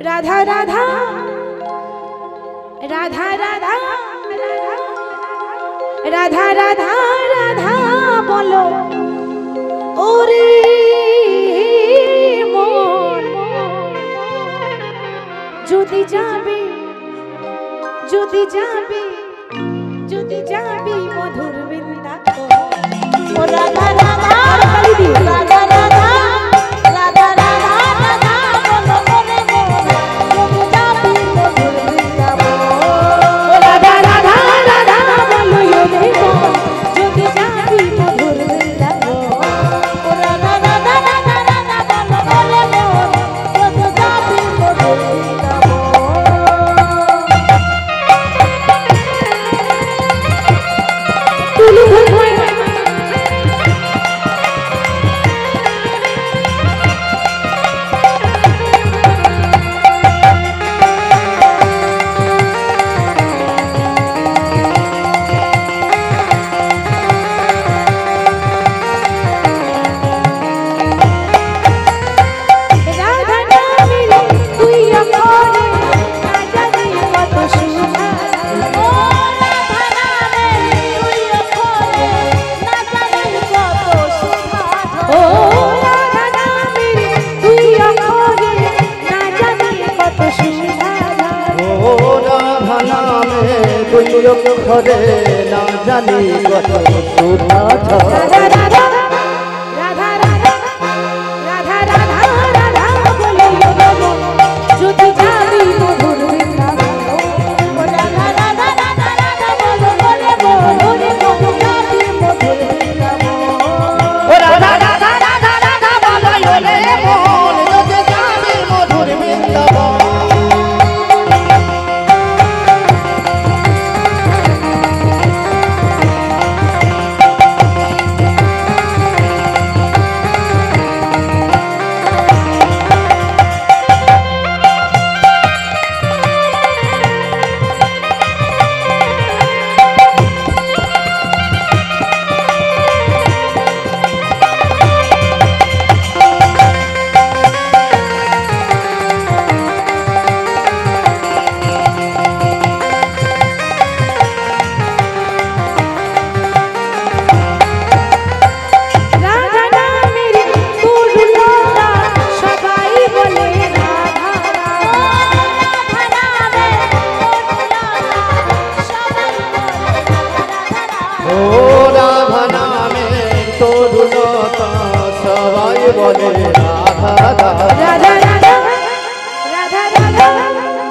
राधा राधा राधा राधा राधा राधा राधा बोलो ओरे मोर जुदी जाबी मधुर बिंदा को ओ राधा राधा राधा राधा राधा राधा राधा बोलो ओरे मोर जुदी जाबी मधुर बिंदा को ओ राधा राधा राधा बोलो ओरे मोर जुदी जाबी मधुर बिंदा को ओ राधा राधा राधा राधा बोलो ओरे मोर जुदी जाबी मधुर बिंदा को खरे ना जानी कत सुधा राधा राधा राधा राधा राधा राधा राधा बोलो बोलो जुदी जाबी मधुर बिंदा को राधा राधा राधा राधा बोलो बोले बोले जुदी जाबी मधुर बिंदा को राधा राधा राधा राधा बोलो ओरे मोर जुदी जाबी मधुर बिंदा को राधा राधा राधा राधा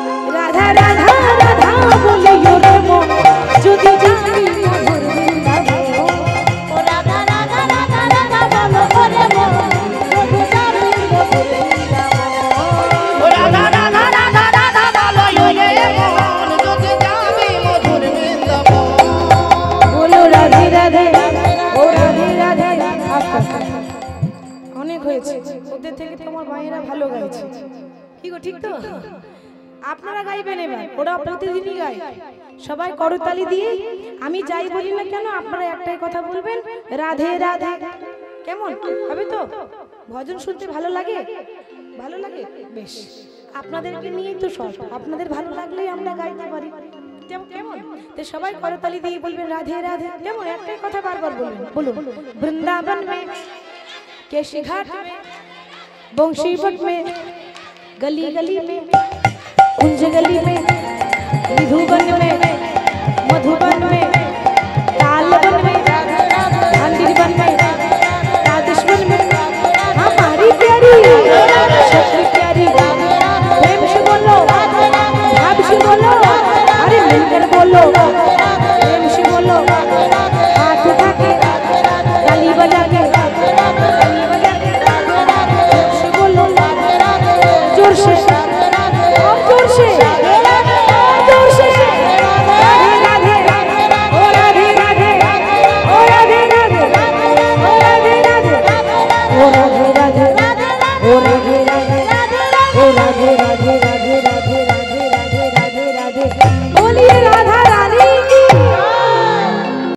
राधा राधा राधा बोलो ओरे मोर जुदी जाबी मधुर बिंदा को ओ राधा राधा राधा राधा बोलो ओरे मोर जुदी जाबी मधुर बिंदा को ओ राधा राधा राधा राधा बोलो ओरे मोर जुदी जाबी मधुर बिंदा को बोलो राधे राधे ओ राधे राधे আস্তে অনেক হয়েছে ওদের থেকে তোমার ভাইয়েরা ভালো গাইছে কি গো ঠিক তো আপনারা গাইবেন এবার ওরা প্রতিদিনই গায় সবাই করতালি দিয়ে আমি যাই বলি না কেন আপনারা একটাই কথা বলবেন রাধে রাধে কেমন হবে তো ভজন শুনতে ভালো লাগে বেশ আপনাদেরকে নিয়েই তো সব আপনাদের ভালো লাগলেই আমরা গাইতে পারি কেমন তো সবাই করতালি দিয়ে বলবেন রাধে রাধে কেমন একটাই কথা বারবার বলবেন বলুন বৃন্দাবন में केशी घाट में बंशी बट में गली गली में कुंज गली में मधुबन में